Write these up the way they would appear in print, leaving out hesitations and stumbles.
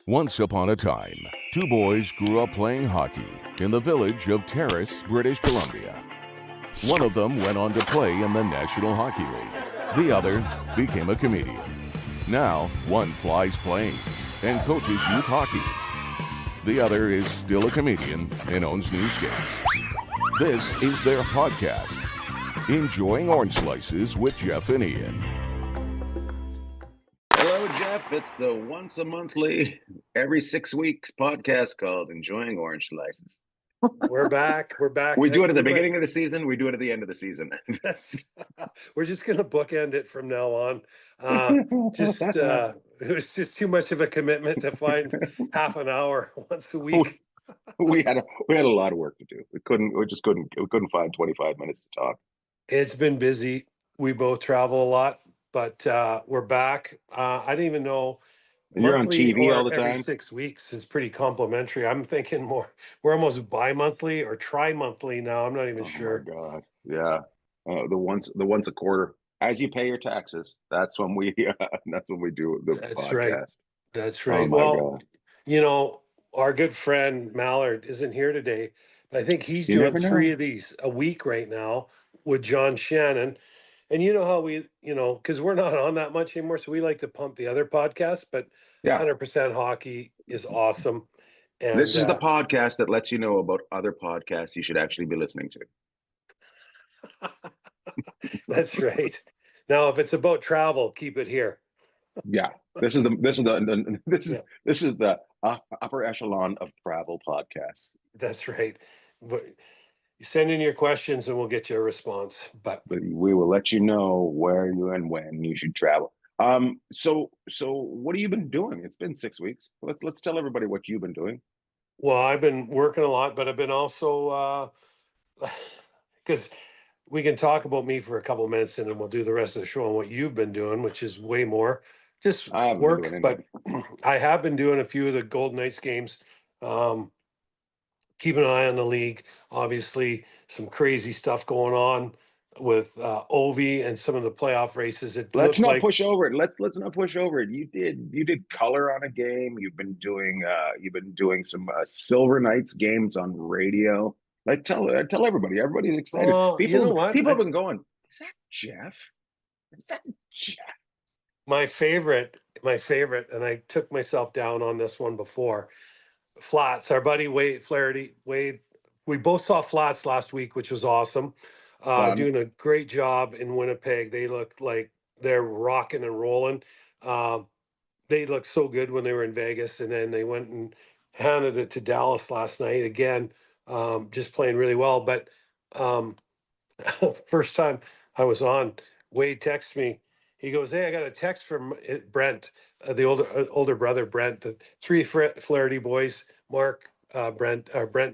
Once upon a time, two boys grew up playing hockey in the village of Terrace, British Columbia. One of them went on to play in the National Hockey League. The other became a comedian. Now, one flies planes and coaches youth hockey. The other is still a comedian and owns newsstands. This is their podcast, Enjoying Orange Slices with Jeff and Ian. Hello, Jeff. It's the once a monthly, every 6 weeks podcast called Enjoying Orange Slices. We're back. We do it at the beginning of the season. We do it at the end of the season. We're just going to bookend it from now on. It was just too much of a commitment to find half an hour once a week. we had a lot of work to do. We couldn't find 25 minutes to talk. It's been busy. We both travel a lot, but we're back. I didn't even know. You're on TV all the every time. 6 weeks is pretty complimentary. I'm thinking more. We're almost bi-monthly or tri-monthly now. I'm not even sure. Oh my God! Yeah, the once a quarter. As you pay your taxes, that's when we do the That's podcast. right. That's right. Oh my God. You know, our good friend Millard isn't here today, but I think he's You doing never know. 3 of these a week right now with John Shannon. And you know how we, because we're not on that much anymore, so we like to pump the other podcasts, but Yeah. 100% Hockey is awesome. And This is the podcast that lets you know about other podcasts you should actually be listening to. That's right. Now, if it's about travel, keep it here. Yeah, this is the upper echelon of travel podcasts. That's right. But send in your questions and we'll get you a response. But we will let you know where you and when you should travel. So what have you been doing? It's been 6 weeks. Let's tell everybody what you've been doing. well, I've been working a lot, but I've been also because we can talk about me for a couple of minutes and then we'll do the rest of the show on what you've been doing, which is way more just I haven't been work. doing But I have been doing a few of the Golden Knights games. Keep an eye on the league. Obviously, some crazy stuff going on with Ovi and some of the playoff races. Let's not push over it. Let's not push over it. You did color on a game. You've been doing some Silver Knights games on radio. Like tell everybody. Everybody's excited. Well, you know what? People have been going, is that Jeff? Is that Jeff? My favorite, and I took myself down on this one before. Flats, our buddy Wade Flaherty. Wade, we both saw Flats last week, which was awesome. Doing a great job in Winnipeg. They look like they're rocking and rolling. They looked so good when they were in Vegas, and then they went and handed it to Dallas last night again. Just playing really well. But first time I was on, Wade texts me. He goes, "Hey, I got a text from Brent, the older brother Brent, the 3 Flaherty boys, Mark, Brent,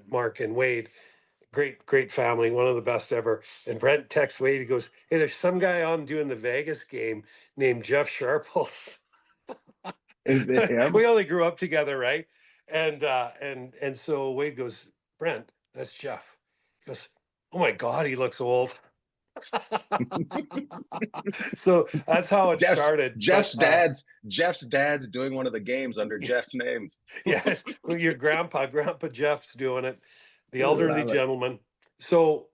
Mark, and Wade. Great family, one of the best ever." And Brent texts Wade. He goes, "Hey, there's some guy on doing the Vegas game named Jeff Sharples." Is it him? We only grew up together, right? And so Wade goes, "Brent, that's Jeff." He goes, "Oh my God, he looks old." So that's how it started. Jeff's dad's doing one of the games under Jeff's name. Yes, well, your grandpa Jeff's doing it, the elderly gentleman. So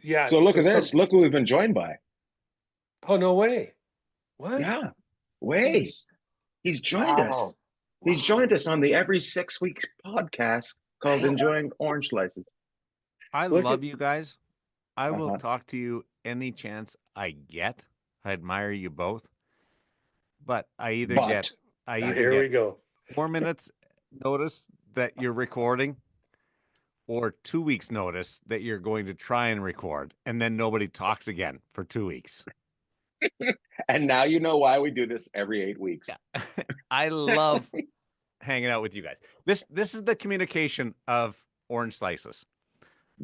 yeah. So look at this. Look who we've been joined by. Oh, no way. What? Yeah. Wait. He's joined us. He's joined us on the every 6 weeks podcast called Enjoying Orange Slices. I love you guys. I will talk to you any chance I get. I admire you both. But I either get we go. 4 minutes notice that you're recording or 2 weeks notice that you're going to try and record, and then nobody talks again for 2 weeks. And now you know why we do this every 8 weeks. Yeah. I love hanging out with you guys. This is the communication of Orange Slices.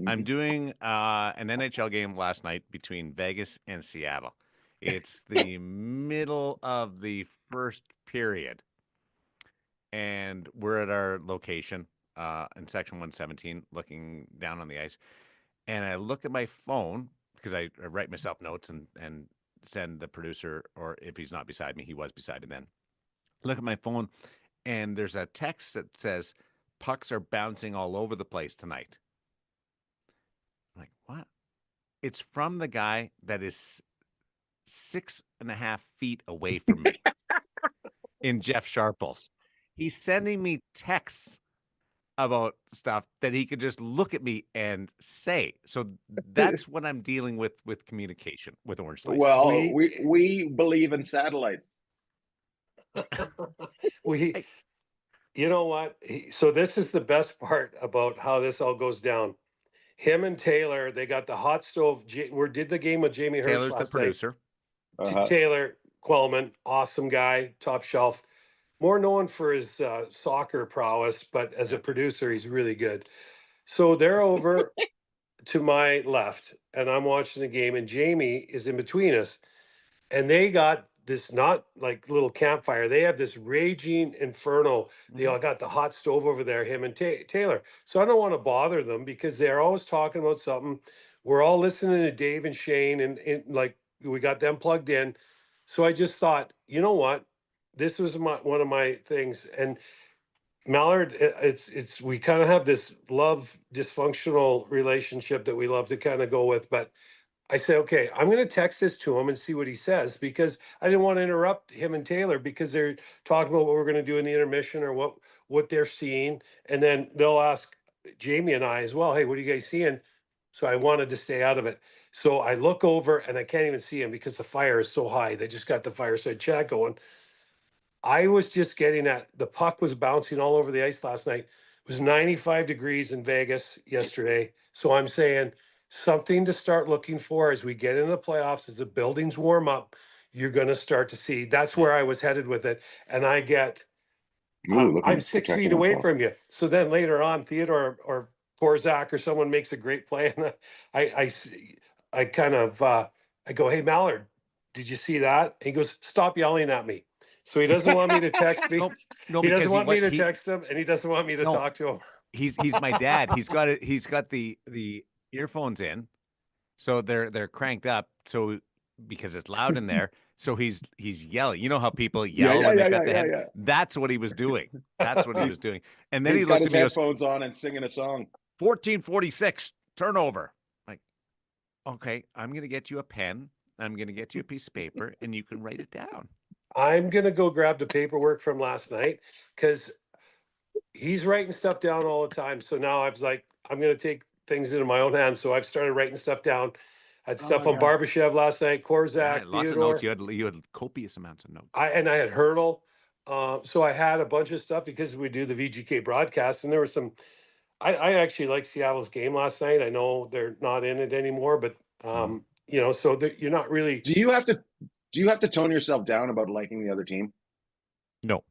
I'm doing an NHL game last night between Vegas and Seattle. It's the middle of the first period, and we're at our location in section 117, looking down on the ice. And I look at my phone because I write myself notes and send the producer, or if he's not beside me, he was beside me then. Look at my phone, and there's a text that says pucks are bouncing all over the place tonight. I'm like, what? It's from the guy that is 6.5 feet away from me in Jeff Sharples. He's sending me texts about stuff that he could just look at me and say. So that's what I'm dealing with communication with Orange Slices. Well, we believe in satellites. You know what? So this is the best part about how this all goes down. Him and Taylor, they got the hot stove. We did the game with Jamie Hirsch Taylor's the last producer. night. Taylor Quellman, awesome guy, top shelf. More known for his soccer prowess, but as a producer, he's really good. So they're over to my left, and I'm watching the game, and Jamie is in between us. And they got this not like little campfire. They have this raging inferno. They all got the hot stove over there, him and Taylor. So I don't want to bother them because they're always talking about something. We're all listening to Dave and Shane, and like we got them plugged in. So I just thought, you know what? This was one of my things. And Millard, it's we kind of have this love dysfunctional relationship that we love to kind of go with, but I said, okay, I'm going to text this to him and see what he says because I didn't want to interrupt him and Taylor because they're talking about what we're going to do in the intermission or what they're seeing, and then they'll ask Jamie and I as well, hey, what are you guys seeing? So I wanted to stay out of it. So I look over and I can't even see him because the fire is so high. They just got the fireside chat going. I was just getting at the puck was bouncing all over the ice last night. It was 95 degrees in Vegas yesterday. So I'm saying something to start looking for as we get into the playoffs, as the buildings warm up, you're going to start to see. That's where I was headed with it. And I get, I'm 6 feet away from you. So then later on, Theodore or Korzak or someone makes a great play. And I kind of, I go, hey, Millard, did you see that? And he goes, stop yelling at me. So he doesn't want me to text me. No, he doesn't because want me to text him, and he doesn't want me to talk to him. He's my dad. He's got it. He's got the earphones in, so they're cranked up. So because it's loud in there, so he's yelling. You know how people yell when they got the head. Yeah. That's what he was doing. That's what he was doing. And then he looks at me, headphones on, and singing a song. 14:46 turnover. Like, okay, I'm gonna get you a pen. I'm gonna get you a piece of paper, and you can write it down. I'm going to go grab the paperwork from last night because he's writing stuff down all the time. So now I was like, I'm going to take things into my own hands. So I've started writing stuff down. I had stuff on Barbashev last night, Korzak, lots Theodore. of notes. You had copious amounts of notes. I had Hurdle. So I had a bunch of stuff because we do the VGK broadcast. And there was some, I actually like Seattle's game last night. I know they're not in it anymore, but, you know, so you're not really. Do you have to tone yourself down about liking the other team? No,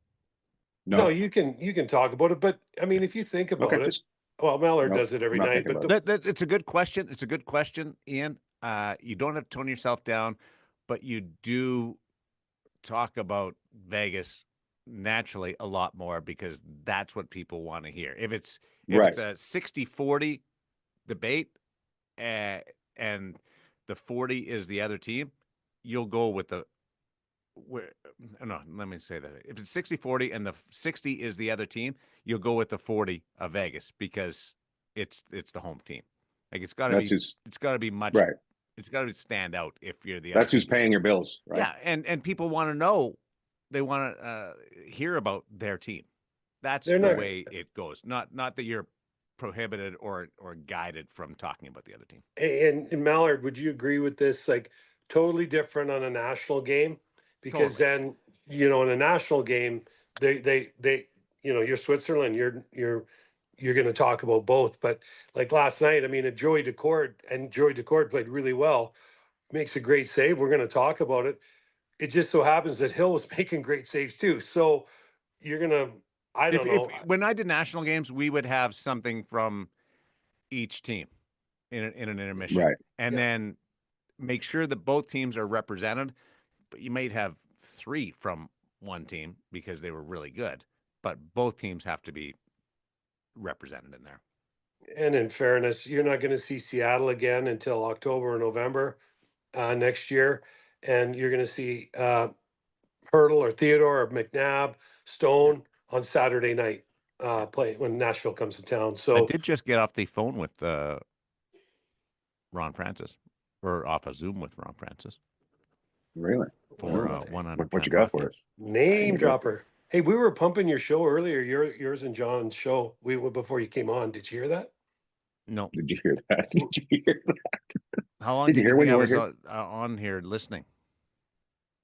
you can talk about it, but I mean, if you think about it, well, Millard does it every night. But it's a good question. It's a good question, Ian. You don't have to tone yourself down, but you do talk about Vegas naturally a lot more because that's what people want to hear. If it's a 60-40 debate, and the 40 is the other team, you'll go with the no, let me say that. If it's 60-40 and the 60 is the other team, you'll go with the 40 of Vegas because it's the home team. Like it's got to be much right. It's got to stand out if you're the other That's who's paying your bills, right? Yeah, and people want to know, they want to hear about their team. That's the way it goes. Not that you're prohibited or guided from talking about the other team. And Millard, would you agree with this? Like totally different on a national game, because then, you know, in a national game, they you know, you're Switzerland, you're going to talk about both. But like last night, I mean, Joey Decord played really well, makes a great save. We're going to talk about it. It just so happens that Hill was making great saves too. So you're going to, I don't know. When I did national games, we would have something from each team in an intermission. Right. And then make sure that both teams are represented, but you might have 3 from one team because they were really good, but both teams have to be represented in there. And in fairness, you're not going to see Seattle again until October or November next year. And you're going to see Hurdle or Theodore or McNabb, Stone on Saturday night, play when Nashville comes to town. I So did just get off the phone with Ron Francis, or off a Zoom with Ron Francis Really? for What 100% you got hockey. for us? name dropper. Hey, we were pumping your show earlier, yours and John's show. Before you came on. Did you hear that? No. Did you hear that? Did you hear that? How long Did did you you hear think when I you was weren't on here listening?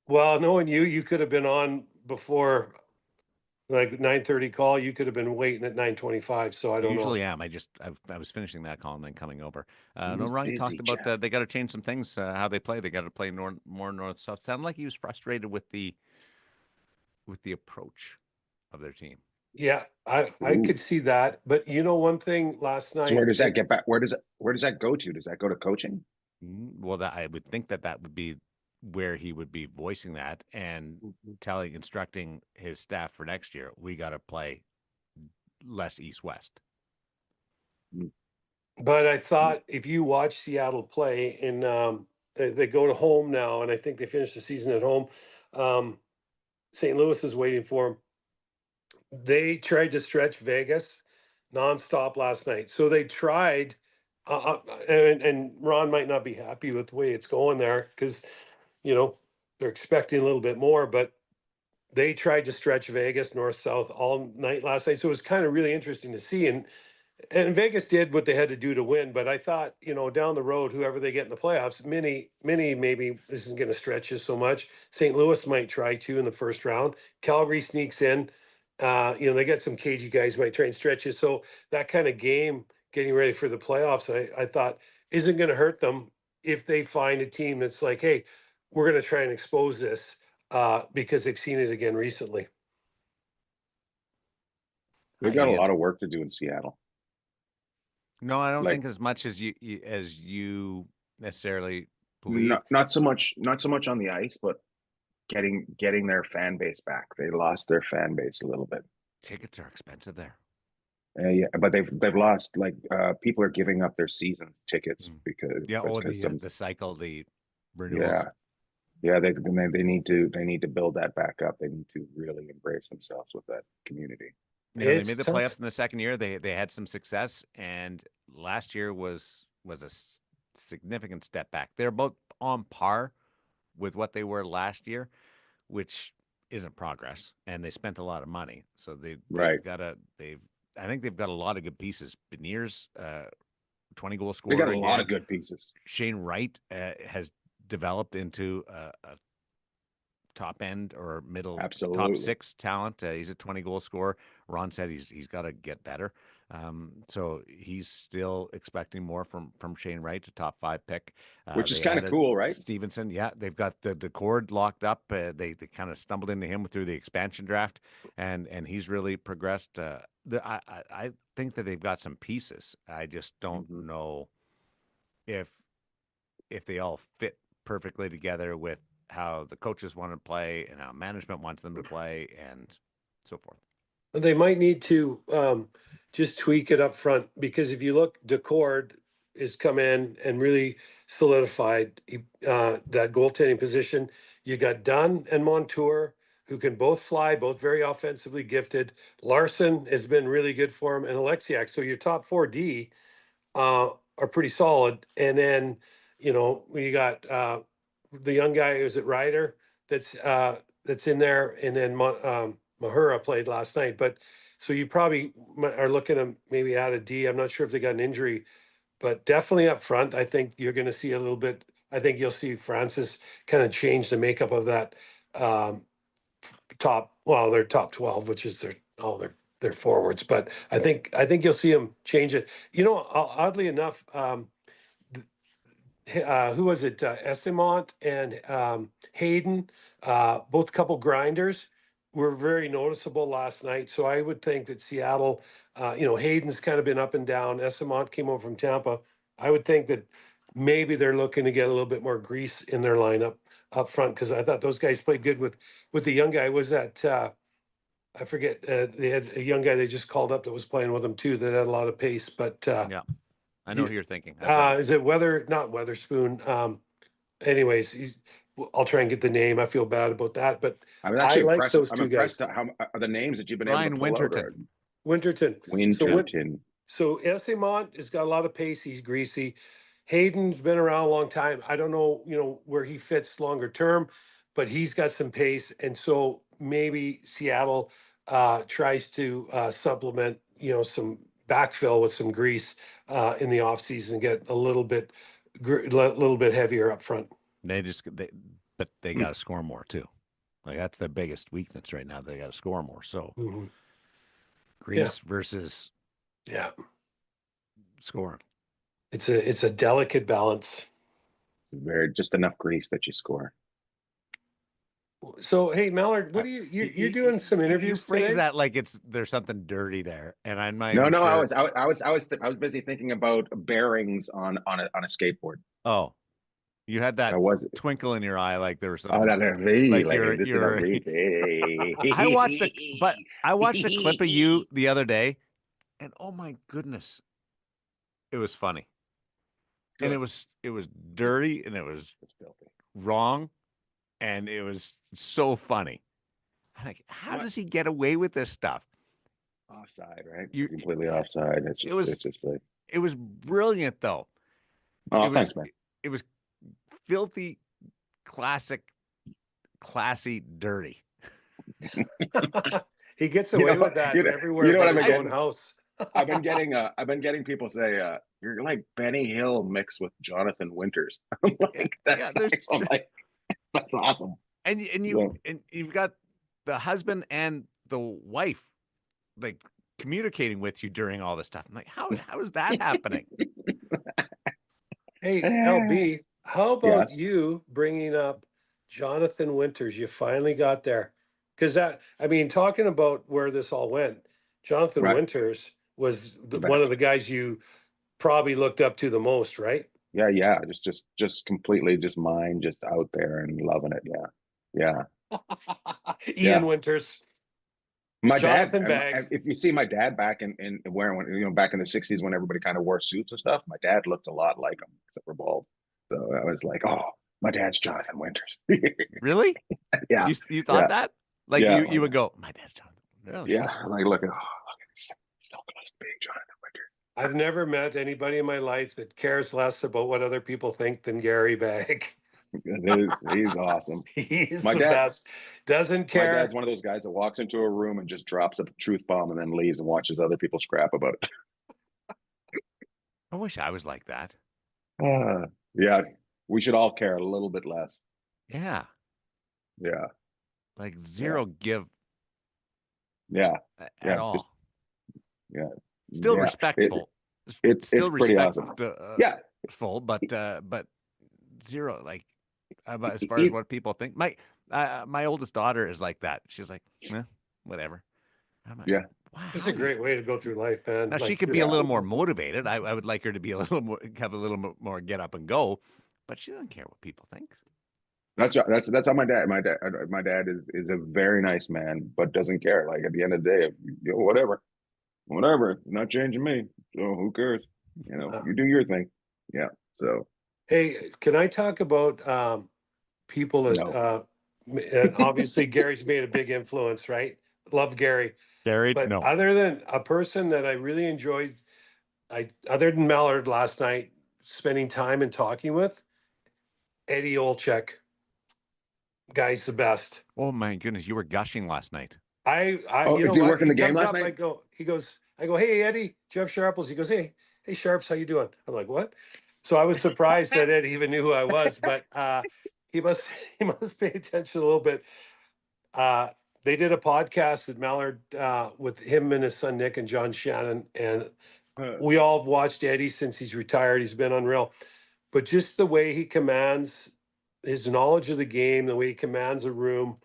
Well, knowing you could have been on before like 9:30 call. You could have been waiting at 9:25. So I don't Usually know. am. I was finishing that call and then coming over. He No, was Ronnie busy, talked about Jeff. they got to change some things, how they play. They got to play more north south. Sounded like he was frustrated with the approach of their team. Yeah, I Ooh. could see that. But you know, one thing last night. So where does that get back? Where does that go to? Does that go to coaching? Well, I would think that would be where he would be voicing that and instructing his staff for next year. We got to play less east west. But I thought if you watch Seattle play, and they go to home now, and I think they finish the season at home. St. Louis is waiting for them. They tried to stretch Vegas nonstop last night. So they tried, and Ron might not be happy with the way it's going there because, they're expecting a little bit more, but they tried to stretch Vegas north south all night last night. So it was kind of really interesting to see. And Vegas did what they had to do to win, but I thought, down the road, whoever they get in the playoffs, many maybe isn't going to stretch us so much. St. Louis might try to in the first round. Calgary sneaks in. They got some cagey guys might try and stretch it. So that kind of game, getting ready for the playoffs, I thought isn't going to hurt them if they find a team that's like, hey, we're going to try and expose this because they've seen it again recently. They've got a lot of work to do in Seattle. No, I don't think as much as you necessarily believe. Not so much on the ice, but getting their fan base back. They lost their fan base a little bit. Tickets are expensive there. Yeah, but they've lost, like, people are giving up their season tickets because the cycle, the renewals. Yeah, they need to build that back up. They need to really embrace themselves with that community. They made the playoffs in the second year. They had some success, and last year was a significant step back. They're both on par with what they were last year, which isn't progress. And they spent a lot of money, so I think they've got a lot of good pieces. Beniers, 20-goal scorer. They got a lot of good pieces. Shane Wright has developed into a top end or middle top six talent. He's a 20-goal scorer. Ron said he's got to get better. So he's still expecting more from Shane Wright, a top 5 pick, which is kind of cool, right? Stevenson, yeah, they've got the cord locked up. They kind of stumbled into him through the expansion draft, and he's really progressed. I think that they've got some pieces. I just don't know if they all fit perfectly together with how the coaches want to play and how management wants them to play and so forth. They might need to just tweak it up front, because if you look, Decord has come in and really solidified that goaltending position. You got Dunn and Montour, who can both fly, both very offensively gifted. Larson has been really good for him, and Alexiak. So your top 4D are pretty solid. And then, we got the young guy who's at Ryder that's in there, and then Mahura played last night. But so you probably are looking to maybe add a D. I'm not sure if they got an injury, but definitely up front, I think you're going to see a little bit. I think you'll see Francis kind of change the makeup of that their top 12, which is their forwards. But I think you'll see them change it. Oddly enough, who was it? Esimont and Hayden, both couple grinders, were very noticeable last night. So I would think that Seattle, Hayden's kind of been up and down. Esimont came over from Tampa. I would think that maybe they're looking to get a little bit more grease in their lineup up front, because I thought those guys played good with the young guy. Was that I forget? They had a young guy they just called up that was playing with them too, that had a lot of pace. But yeah. I know who you're thinking. Is it not Weatherspoon? Anyways, I'll try and get the name. I feel bad about that, but I was I actually like impressed. those I'm two guys. impressed at how the names that you've been able Ryan to pull out. Winterton. Winterton. Winterton. So Essemont has got a lot of pace. He's greasy. Hayden's been around a long time. I don't know, where he fits longer term, but he's got some pace. And so maybe Seattle tries to supplement, some backfill with some grease in the offseason and get a little bit heavier up front. But they got to score more too. Like that's their biggest weakness right now. They got to score more. So grease versus scoring. It's a delicate balance. Just enough grease that you score. So hey, Millard, what are you're doing some interviews You phrase today? that like there's something dirty there, and I'm not No, even sure. I was busy thinking about bearings on a skateboard. Oh, you had that I was twinkle in your eye, like there was Oh, something. that like you're. I watched a clip of you the other day, and oh my goodness, it was funny, and it was dirty, and it was wrong, and it was so funny. Like, how does he get away with this stuff? Offside, right? Completely offside. It's just like it was brilliant though. Oh, thanks, man. It was filthy, classic, classy, dirty. He gets away with that everywhere. You know what but I've his been own house. I've been getting people say, you're like Benny Hill mixed with Jonathan Winters. I'm like, I'm like, that's awesome. And you've got the husband and the wife like communicating with you during all this stuff. I'm like, how is that happening? Hey, LB, how about you bringing up Jonathan Winters? You finally got there. Because talking about where this all went, Jonathan Winters was one of the guys you probably looked up to the most, right? Yeah. Just completely just out there and loving it. Yeah. Ian Winters. My Jonathan dad, Bagg. if you see my dad back in wearing, back in the 60s when everybody kind of wore suits and stuff, my dad looked a lot like him, except for bald. So I was like, oh, my dad's Jonathan Winters. Really? Yeah. You thought that? Like you would go, my dad's Jonathan. Really? Yeah. Like, look at so close to being Jonathan Winters. I've never met anybody in my life that cares less about what other people think than Gary Bagg. He's awesome. He's the best. Doesn't care. My dad's one of those guys that walks into a room and just drops a truth bomb and then leaves and watches other people scrap about it. I wish I was like that. Yeah, we should all care a little bit less. Yeah. Like zero give. Yeah. At all. Still respectable. It's pretty awesome. Full, but zero. Like as far as what people think. My oldest daughter is like that. She's like, whatever. I'm like, wow, it's a great way to go through life, man. Now she could be a little more motivated. I would like her to be have a little more get up and go, but she doesn't care what people think. That's how my dad is a very nice man, but doesn't care. Like at the end of the day, whatever, not changing me. So who cares? You do your thing. Yeah. So. Hey, can I talk about people that and obviously Gary's made a big influence, right? Love Gary. But other than a person that I really enjoyed, other than Millard last night, spending time and talking with, Eddie Olczyk. Guy's the best. Oh my goodness, you were gushing last night. Is he working the game last night? I go, hey Eddie, Jeff Sharples. He goes, hey Sharps, how you doing? I'm like, what? So I was surprised that Eddie even knew who I was, but he must pay attention a little bit. They did a podcast at Millard with him and his son Nick and John Shannon, and we all have watched Eddie since he's retired. He's been unreal, but just the way he commands his knowledge of the game, the way he commands a room,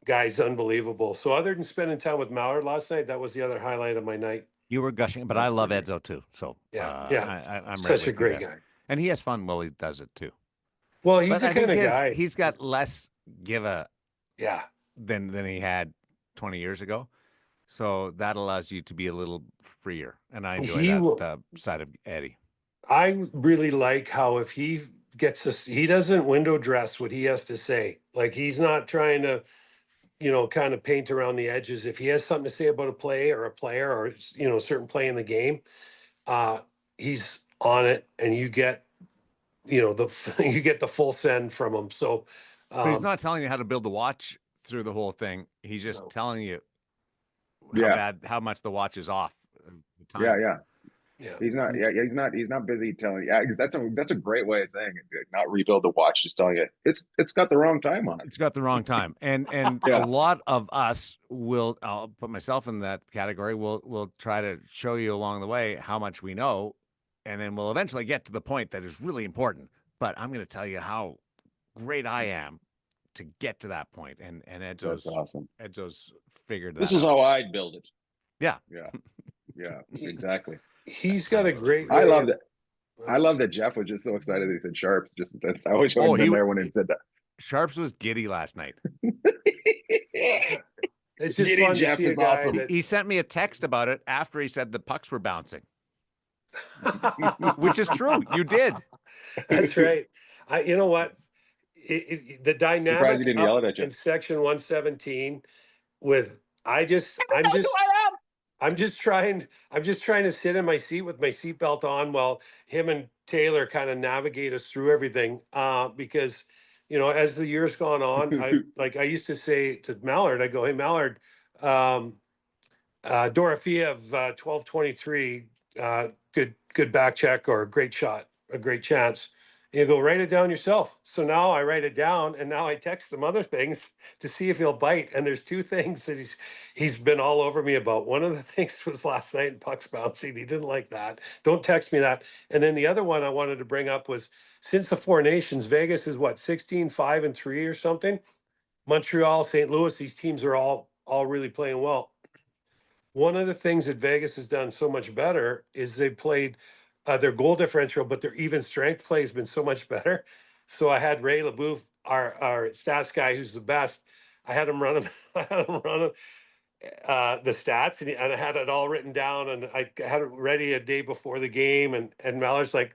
guy's unbelievable. So other than spending time with Millard last night, that was the other highlight of my night. You were gushing, but I love Edzo too. So I'm such a great guy, and he has fun while he does it too. Well, he's the kind of guy. He's got less give a than he had 20 years ago, so that allows you to be a little freer, and I enjoy that side of Eddie. I really like how if he gets this. He doesn't window dress what he has to say. Like he's not trying to, kind of paint around the edges. If he has something to say about a play or a player or a certain play in the game, he's on it, and you get, you get the full send from him. So, But he's not telling you how to build the watch through the whole thing. He's just telling you how much the watch is off. The time. Yeah. Yeah. He's not. Yeah, he's not busy telling. Yeah, because that's a great way of saying it. Not rebuild the watch, just telling you it's got the wrong time on it. It's got the wrong time, and Yeah. a lot of us will. I'll put myself in that category. We'll try to show you along the way how much we know, and then we'll eventually get to the point that is really important. But I'm going to tell you how great I am to get to that point, and Edzo's That's awesome. Edzo's figured that. This is out. how I'd build it. Yeah. Yeah, exactly. He's got a great. I love that. I love that Jeff was just so excited that he said Sharps. Just that I wish I would have been there when he said that. Sharps was giddy last night. It's just fun Jeff to see a is guy awesome. that, He sent me a text about it after he said the pucks were bouncing, which is true. You did. That's right. You know what? The Surprised dynamic he didn't yell it at you. in section 117 with I'm just trying to sit in my seat with my seatbelt on while him and Taylor kind of navigate us through everything. Because as the years gone on, I used to say to Mallard, I go, hey Mallard, Dorofeev 1223, good back check or a great shot, a great chance. And you go, write it down yourself. So now I write it down, and now I text him other things to see if he'll bite. And there's two things that he's been all over me about. One of the things was last night in pucks bouncing. He didn't like that. Don't text me that. And then the other one I wanted to bring up was since the Four Nations, Vegas is what, 16-5-3 or something. Montreal, St. Louis, these teams are all really playing well. One of the things that Vegas has done so much better is they played their goal differential, but their even strength play has been so much better. So I had Ray LeBouf, our stats guy, who's the best. I had him run the stats, and I had it all written down, and I had it ready a day before the game. And Mallard's like,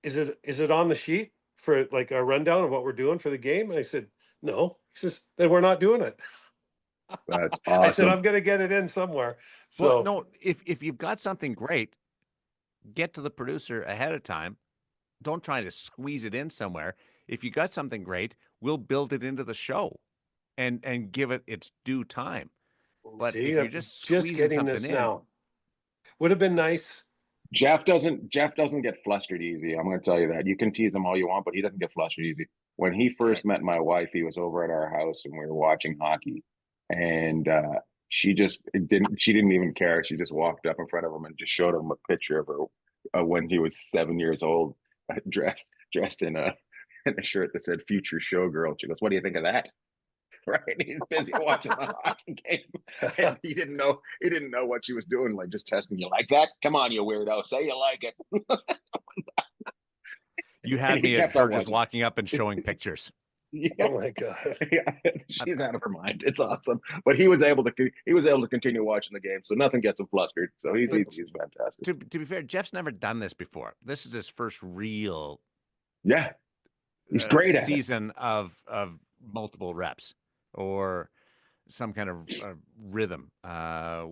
"Is it on the sheet for like a rundown of what we're doing for the game?" And I said, "No." He says, "Then we're not doing it." That's awesome. I said, "I'm going to get it in somewhere." So Well, no, if you've got something great, get to the producer ahead of time. Don't try to squeeze it in somewhere. If you got something great, we'll build it into the show and give it its due time. But see, if you're I'm just just squeezing getting something this in, now. Would have been nice. Jeff doesn't get flustered easy. I'm going to tell you that. You can tease him all you want, but he doesn't get flustered easy. When he first met my wife, he was over at our house and we were watching hockey, and she didn't even care. She just walked up in front of him and just showed him a picture of her when he was 7 years old, dressed in a shirt that said "Future Showgirl." She goes, "What do you think of that?" Right? He's busy watching the hockey game, and he didn't know what she was doing. Like, just testing you. Like that? Come on, you weirdo! Say you like it. you had me at her just walking up and showing pictures. Yeah. Oh my God. Yeah, she's out of her mind. It's awesome, but he was able to continue watching the game, so nothing gets him flustered. So he's fantastic. To be fair, Jeff's never done this before. This is his first real he's great at season of multiple reps or some kind of rhythm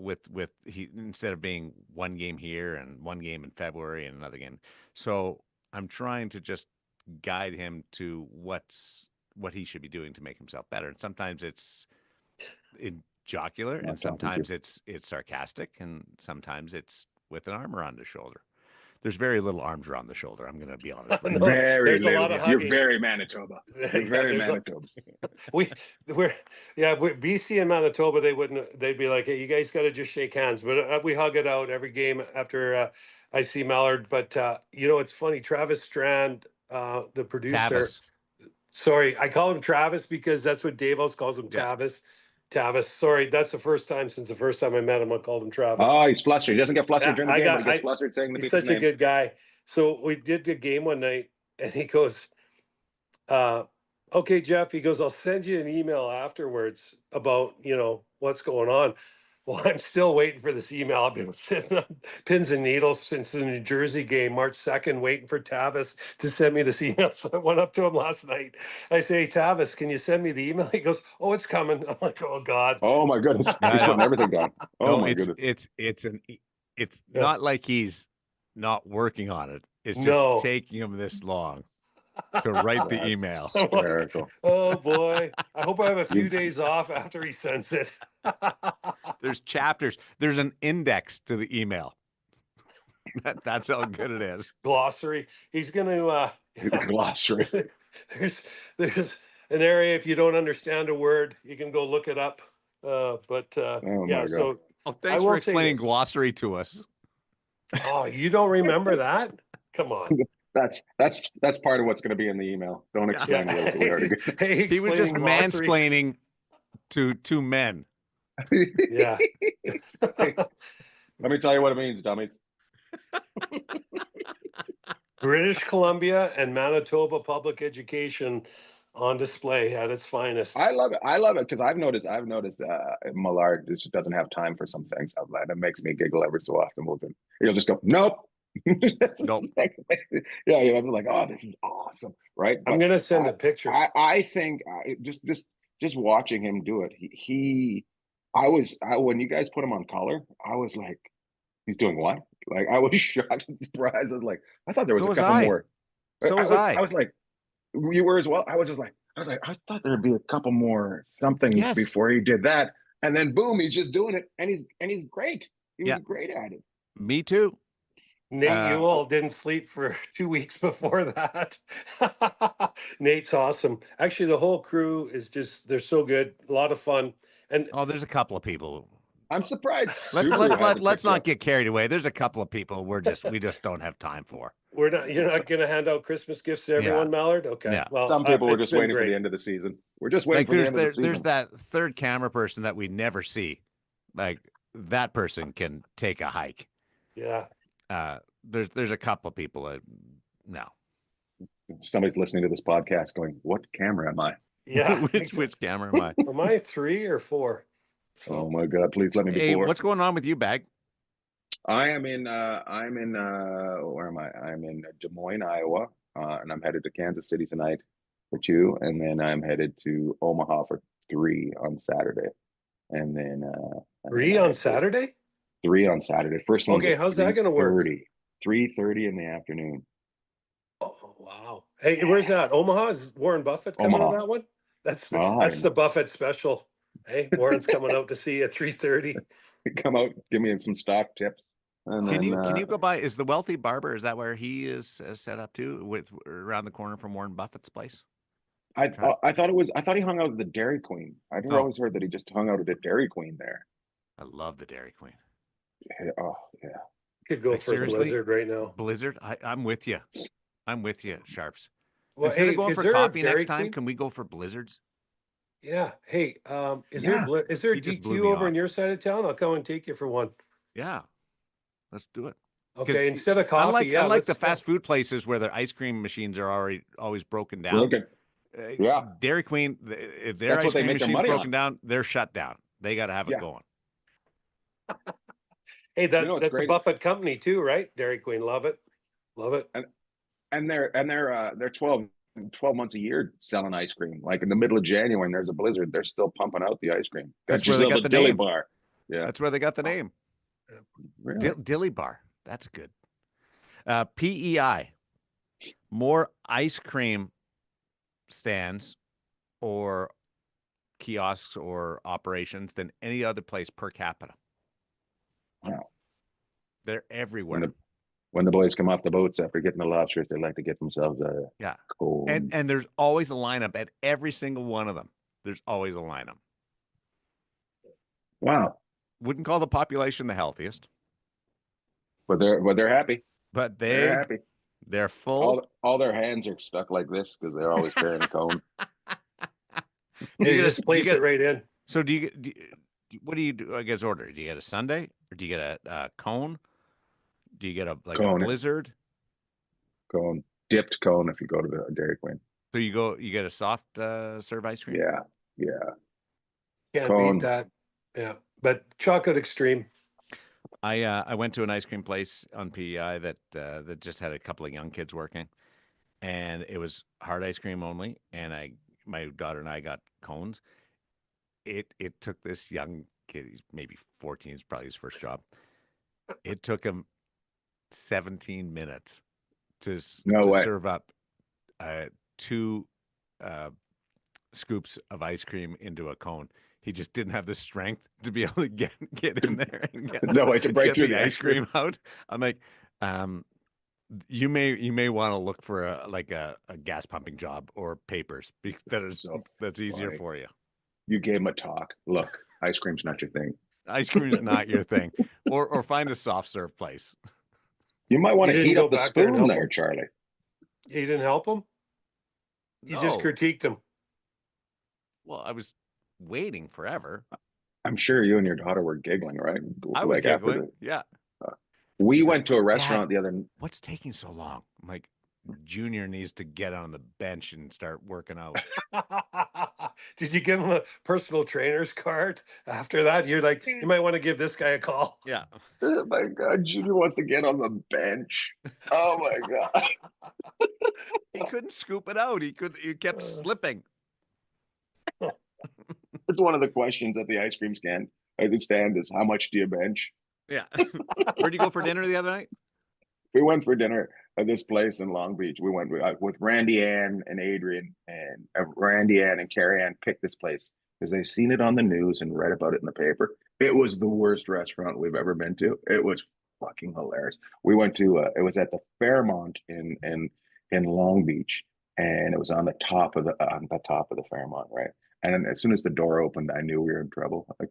with he instead of being one game here and one game in February and another game. So I'm trying to just guide him to what he should be doing to make himself better. And sometimes it's jocular, and sometimes it's sarcastic, and sometimes it's with an arm around his shoulder. There's very little arms around the shoulder. I'm going to be honest with you. Very little. A lot of You're hugging. very Manitoba. You're very Manitoba. We're BC and Manitoba. They'd be like, "Hey, you guys got to just shake hands." But we hug it out every game after I see Millard. But it's funny. Travis Strand, the producer. Tavis. Sorry, I call him Travis because that's what Davos calls him. Yeah. Tavis. Sorry, that's the first time since the first time I met him. I called him Travis. Oh, he's flustered. He doesn't get flustered during the game, but he gets I- flustered saying the He's people's such a names. good guy. So we did the game one night, and he goes, "Okay, Jeff." He goes, "I'll send you an email afterwards about what's going on." Well, I'm still waiting for this email. I've been sitting on pins and needles since the New Jersey game, March 2nd, waiting for Tavis to send me this email. So I went up to him last night. I say, hey, Tavis, can you send me the email? He goes, oh, it's coming. I'm like, oh, God. Oh my goodness. Yeah, I He's putting know. everything down. Oh No, my goodness. it's Yeah. not like he's not working on it. It's just No. taking him this long to write the That's email. I'm like, hysterical. oh, boy. I hope I have a few You- days off after he sends it. There's chapters. There's an index to the email. That's how good it is. Glossary. He's going to, Glossary. there's an area, if you don't understand a word, you can go look it up. Oh Yeah, my God. so, Oh, thanks will for say explaining this. glossary to us. oh, you don't remember that? Come on. That's part of what's going to be in the email. Don't explain Yeah. it. We already get. Hey, He was just explaining glossary. mansplaining to two men. Yeah. Let me tell you what it means, dummies. British Columbia and Manitoba public education on display at its finest. I love it. I love it because I've noticed Millard just doesn't have time for some things. It makes me giggle every so often. He'll just go, nope. Nope. Yeah, I'm like, oh, this is awesome, right? I'm But gonna send a picture. I think just watching him do it. When you guys put him on color, I was like, he's doing what? Like I was shocked and surprised. I was like, I thought there was So a was couple I. more. So was I. I was like, you were as well. I was like, I thought there'd be a couple more something Yes. before he did that, and then boom, he's just doing it, and he's great. He was Yeah. great at it. Me too. Nate Uh, Ewell didn't sleep for 2 weeks before that. Nate's awesome. Actually, the whole crew is they're so good, a lot of fun. And Oh, there's a couple of people. I'm surprised. Let's not get carried away. There's a couple of people we just don't have time for. you're not gonna hand out Christmas gifts to everyone, Mallard? Okay. Yeah. Well, Some people were it's just been waiting for great. the end of the season. We're just waiting Like for the end of the season. there's that third camera person that we never see. Like that person can take a hike. Yeah. There's a couple of people that no. Somebody's listening to this podcast going, "What camera am I?" Yeah. which camera am I? Am I 3 or 4? Oh my God! Please let me be Hey, four. what's going on with you, Bagg? I'm in where am I? I'm in Des Moines, Iowa, and I'm headed to Kansas City tonight for 2, and then I'm headed to Omaha for 3 on Saturday, and then 3 on Saturday? 3 on Saturday. First one. Okay, how's that gonna work? 3:30 in the afternoon. Oh wow! Hey, where's that? Omaha? Is Warren Buffett coming Omaha. on that one? That's Oh, the Buffett special. Hey, Warren's coming out to see you at 3:30. Come out, give me some stock tips. And Can then, you go by? Is the Wealthy Barber? Is that where he is set up to, with around the corner from Warren Buffett's place? I thought he hung out at the Dairy Queen. I never Oh. always heard that he just hung out at the Dairy Queen there. I love the Dairy Queen. Oh yeah. Could go Like, for a seriously? blizzard right now. Blizzard. I'm with you. I'm with you, Sharps. Well, Instead hey, of going is for there a coffee Dairy next time, Queen? can we go for blizzards? Yeah. Hey, is Yeah. there a He just blew DQ me over off. on your side of town? I'll come and take you for one. Yeah, let's do it. Okay, instead of coffee, Unlike the let's go. fast food places where their ice cream machines are always broken down. Broken. Yeah. Dairy Queen, if their That's ice what they cream make their machine's money broken on. down, they're shut down. They got to have Yeah. it going. Hey, You know what's that's a great? Buffett company too, right? Dairy Queen, love it. And they're 12 months a year selling ice cream. Like in the middle of January, when there's a blizzard, they're still pumping out the ice cream. That's where they got the Dilly name. Bar. Yeah. That's where they got the name. Really? Dilly Bar. That's good. PEI. More ice cream stands or kiosks or operations than any other place per capita. Wow. They're everywhere. When the boys come off the boats after getting the lobsters, they like to get themselves a Yeah. cold. And there's always a lineup at every single one of them. There's always a lineup. Wow. Wouldn't call the population the healthiest, But they're happy. but They're happy. they're full. All their hands are stuck like this because they're always carrying a cone. Hey, just place it right in. So what do you do? I guess order. Do you get a sundae or do you get a cone? Do you get a Cone. blizzard? Cone. Dipped cone if you go to the Dairy Queen. So you get a soft serve ice cream? Yeah. Can't Cone. beat that. Yeah. but chocolate extreme. I went to an ice cream place on PEI that just had a couple of young kids working, and it was hard ice cream only. And my daughter and I got cones. It took this young kid, he's maybe 14, it's probably his first job. It took him 17 minutes to No way. serve up 2 scoops of ice cream into a cone. He just didn't have the strength to be able to get in there and get, No way to break get through the the ice cream out. I'm like, you may want to look for a gas pumping job or papers that's easier funny. for you. You gave him a talk. Look, ice cream's not your thing. Ice cream's not your thing. Or find a soft serve place. You might want You to didn't heat go up the back there and spoon help there, him? Charlie. You didn't help him? You just No. critiqued him. Well, I was waiting forever. I'm sure you and your daughter were giggling, right? I was Like after giggling. Yeah. we She's went like, to a restaurant "Dad, the other. what's taking so long?" I'm like, Junior needs to get on the bench and start working out. Did you give him a personal trainer's card after that? You're like, you might want to give this guy a call. Yeah. Oh my God, Junior wants to get on the bench. Oh my God. He couldn't scoop it out. He kept slipping. It's one of the questions at the ice cream stand. At the stand is how much do you bench? Yeah. Where'd you go for dinner the other night? We went for dinner at this place in Long Beach. We went with Randy Ann and Adrian, and Randy Ann and Carrie Ann picked this place because they've seen it on the news and read about it in the paper. It was the worst restaurant we've ever been to. It was fucking hilarious. We went to it was at the Fairmont in Long Beach, and it was on the top of the Fairmont, right? And as soon as the door opened, I knew we were in trouble. Like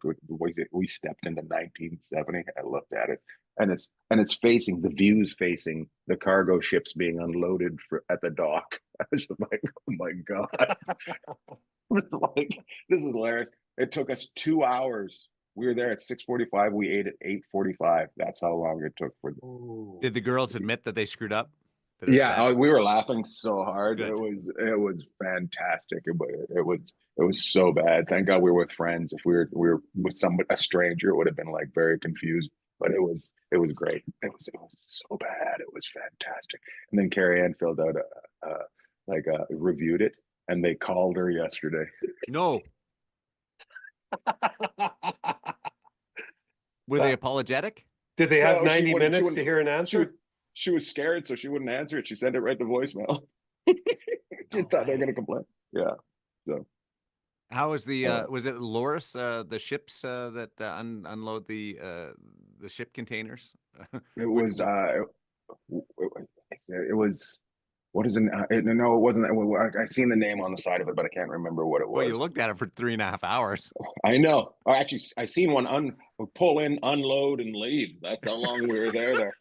we stepped into 1970. I looked at it, and it's facing the views facing the cargo ships being unloaded at the dock. I was just like, oh my God. Like, this is hilarious. It took us 2 hours. We were there at 6:45. We ate at 8:45. That's how long it took for. Did the girls admit that they screwed up? Yeah, we were laughing so hard. Good. It was fantastic. It was so bad. Thank God we were with friends. If we were with a stranger, it would have been like very confused. But it was great. It was so bad. It was fantastic. And then Carrie Ann filled out reviewed it, and they called her yesterday. No. Were they apologetic? Did they have No, she 90 wouldn't- she minutes to wouldn't- hear an answer? She was scared, so she wouldn't answer it. She sent it right to voicemail. She thought they were going to complain. Yeah. So How was the was it Loris the ships that unload the ship containers? it was it was what is it? No, it wasn't. I seen the name on the side of it, but I can't remember what it was. Well, you looked at it for 3.5 hours. I know. Actually, I seen one pull in, unload, and leave. That's how long we were there.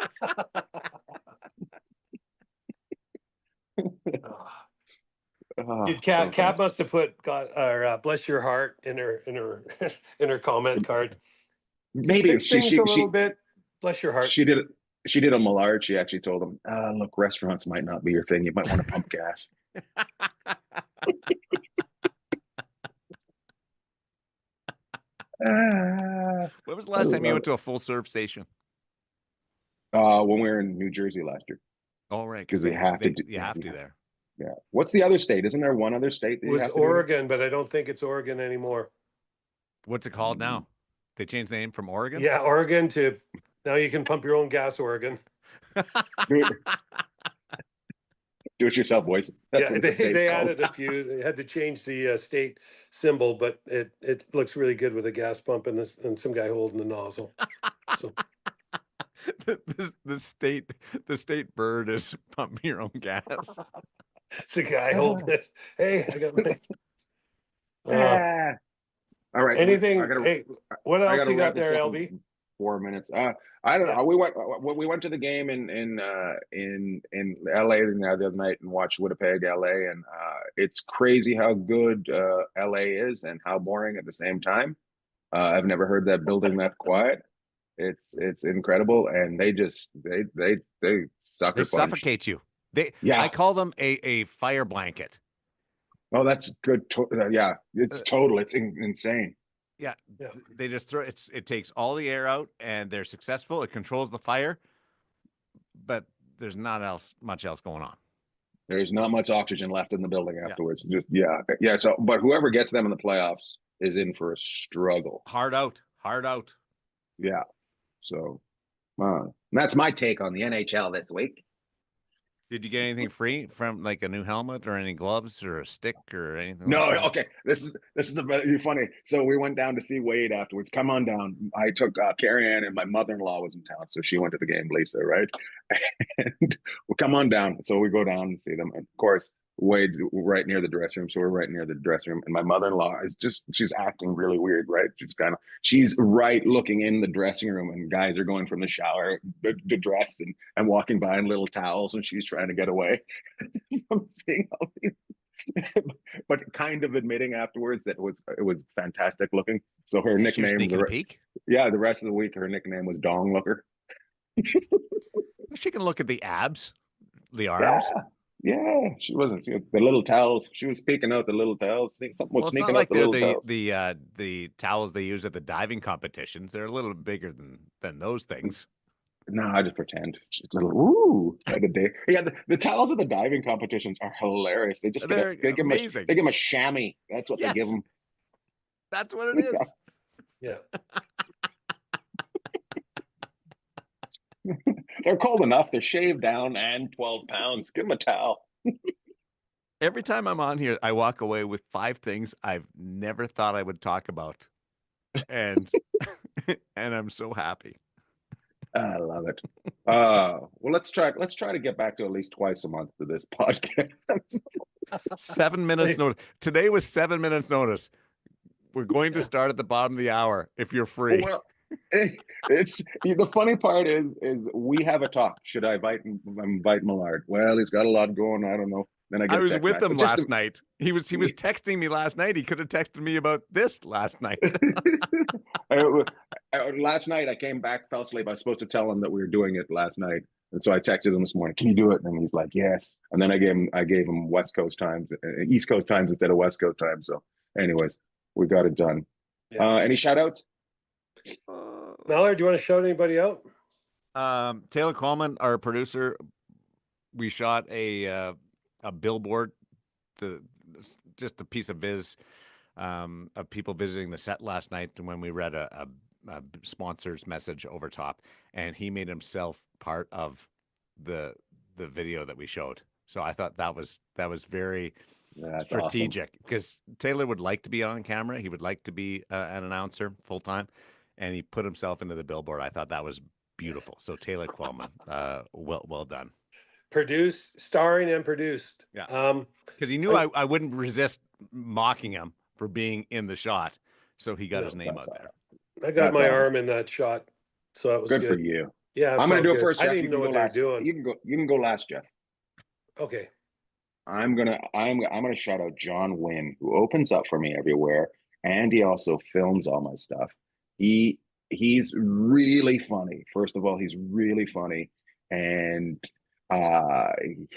Did Cat must have put bless your heart in her in her comment card. Maybe Fix things a little bit. Bless your heart. She did a Millard. She actually told him, look, restaurants might not be your thing. You might want to pump gas. When was the last time you went to a full serve station? When we were in New Jersey last year. Oh, right. Because you have to there. Yeah. What's the other state? Isn't there one other state? It was Oregon, but I don't think it's Oregon anymore. What's it called now? They changed the name from Oregon? Yeah, Oregon to now you can pump your own gas, Oregon. Do it yourself, boys. Yeah, they added a few. They had to change the state symbol, but it looks really good with a gas pump and some guy holding the nozzle. So the state bird is pump your own gas. it's a guy holding it. Hey, I got my. All right. Anything? Hey, what else you got there, LB? 4 minutes. I don't know. We went to the game in LA the other night and watched Winnipeg, LA, and it's crazy how good LA is and how boring at the same time. I've never heard that building that quiet. It's incredible, and they sucker They suffocate you. I call them a fire blanket. Oh, that's good. Yeah, it's total. It's insane. Yeah, Yeah. they just throw it takes all the air out and they're successful. It controls the fire, but there's not much else going on. There's not much oxygen left in the building Yeah. afterwards. Just yeah. So, but whoever gets them in the playoffs is in for a struggle. Hard out. Yeah. So, that's my take on the NHL this week. Did you get anything free from like a new helmet or any gloves or a stick or anything? No, like that? okay. This is funny. So we went down to see Wade afterwards. Come on down. I took Carrie Ann and my mother-in-law was in town, so she went to the game, Lisa, right? And well, come on down. So we go down and see them. And of course, Wade's right near the dressing room, so we're right near the dressing room. And my mother-in-law she's acting really weird, right? She's right looking in the dressing room, and guys are going from the shower to dress and walking by in little towels, and she's trying to get away. I'm seeing all these. But kind of admitting afterwards that it was fantastic looking. So her She was nickname, sneaking a peek. the rest of the week, her nickname was Dong Looker. She can look at the abs, the arms. Yeah, she wasn't. The little towels. She was peeking out the little towels. Something was Well, it's not sneaking like out the little towels. the towels they use at the diving competitions. They're a little bigger than those things. No, I just pretend. Just a little, ooh, like a day. Yeah, the towels at the diving competitions are hilarious. They just They're they give amazing. them a chamois. That's what they give Yes. them. That's what it is. Yeah. They're cold enough. They're shaved down and 12 pounds. Give them a towel. Every time I'm on here, I walk away with 5 things I've never thought I would talk about, and and I'm so happy. I love it. Well, let's try to get back to at least twice a month for this podcast. 7 minutes notice. Today was 7 minutes notice. We're going to start at the bottom of the hour if you're free. Well, it's the funny part is we have a talk. Should I invite Millard? Well, he's got a lot going. I don't know. Then I was with him last night. night. He was texting me last night. He could have texted me about this last night. Last night I came back, fell asleep. I was supposed to tell him that we were doing it last night, and so I texted him this morning. Can you do it? And he's like, yes. And then I gave him West Coast times, East Coast times instead of West Coast times. So, anyways, we got it done. Yeah. Any shout outs? Millard, do you want to shout anybody out? Taylor Coleman, our producer, we shot a billboard, just a piece of viz of people visiting the set last night when we read a sponsor's message over top, and he made himself part of the video that we showed. So I thought that was very strategic, because Taylor would like to be on camera. He would like to be an announcer full time, and he put himself into the billboard. I thought that was beautiful. So Taylor Coleman, well done. Starring and produced. Yeah. Because he knew I wouldn't resist mocking him for being in the shot, so he got his name out there. I got my arm in that shot, so that was good. For you. Yeah, I'm going to do it first. I Jeff. didn't even know what they're doing. You can go last, Jeff. Okay. I'm gonna shout out John Wynn, who opens up for me everywhere, and he also films all my stuff. He's really funny. First of all, he's really funny, and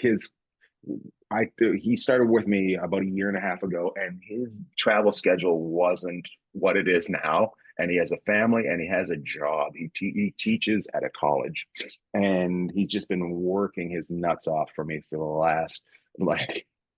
he started with me about a year and a half ago, and his travel schedule wasn't what it is now. And he has a family and he has a job. He teaches at a college, and he's just been working his nuts off for me for the last,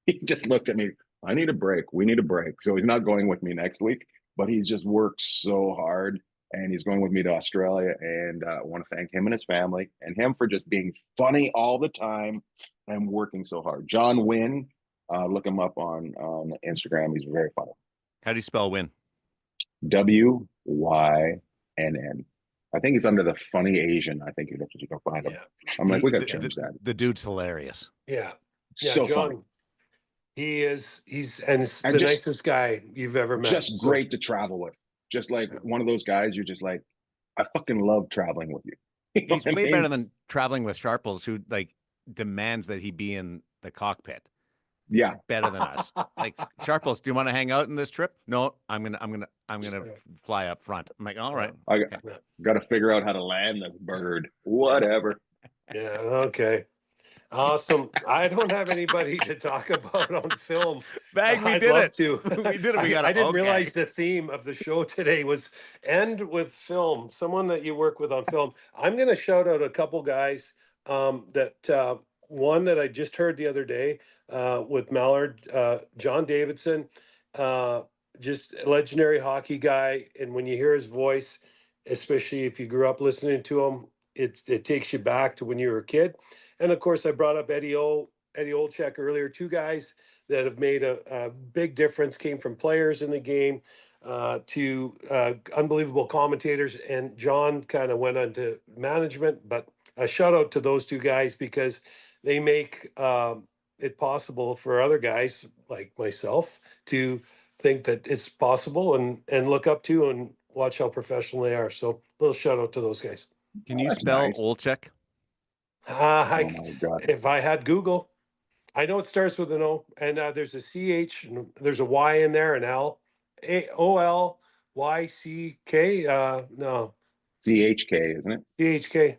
he just looked at me. I need a break. We need a break. So he's not going with me next week, but he's just worked so hard, and he's going with me to Australia. And I want to thank him and his family, and him for just being funny all the time and working so hard. John Wynn, look him up on Instagram. He's very funny. How do you spell Wynn? Wynn. I think he's under the funny Asian. I think you can find him. Yeah. I'm like, we got to change that. The dude's hilarious. Yeah. So John, funny. he's the nicest guy you've ever met. Just great to travel with. Just like one of those guys, you're just like, I fucking love traveling with you. He's way better than traveling with Sharples, who demands that he be in the cockpit. Yeah, better than us. Like, Sharples, do you want to hang out in this trip? No, I'm gonna fly up front. I'm like, all right. I got to figure out how to land the bird. Whatever. Yeah. Okay. Awesome. I don't have anybody to talk about on film. Bagg, we I'd did love it. to. We did it. We got I it. didn't Okay. realize the theme of the show today was end with film. Someone that you work with on film. I'm going to shout out a couple guys one that I just heard the other day with Millard, John Davidson, just a legendary hockey guy. And when you hear his voice, especially if you grew up listening to him, it takes you back to when you were a kid. And of course, I brought up Eddie Olczyk earlier. Two guys that have made a big difference, came from players in the game to unbelievable commentators. And John kind of went into management. But a shout out to those two guys because they make it possible for other guys like myself to think that it's possible and look up to and watch how professional they are. So a little shout out to those guys. Can you That's spell nice. Olczyk? Oh my God. If I had Google, I know it starts with an O, and there's a CH, and there's a Y in there, an L, Olyck. No, CHK, isn't it? CHK,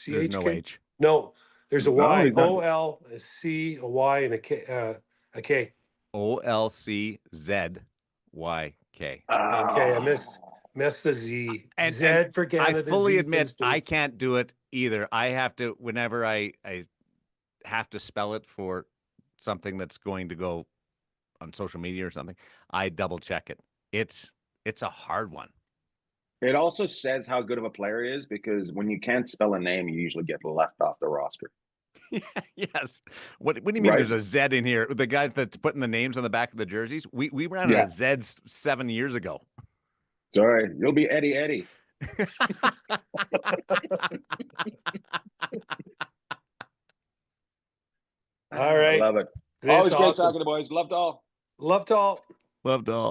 There's no CHK. H. No, there's a No, Y, he's not. OL, a C, a Y, and a K. A K. OLCZYK. Okay, I missed the Z. And- Z and for Canada. I fully Z for admit the I States. can't do it either. I have to, whenever I have to spell it for something that's going to go on social media or something, I double check it. It's a hard one. It also says how good of a player he is because when you can't spell a name, you usually get left off the roster. Yes. What do you mean Right. there's a Z in here? The guy that's putting the names on the back of the jerseys? We ran out of Zs 7 years ago. Sorry, you'll be Eddie. All right. I love it. It's Always great awesome. talking to boys. Loved all. Loved all. Loved all.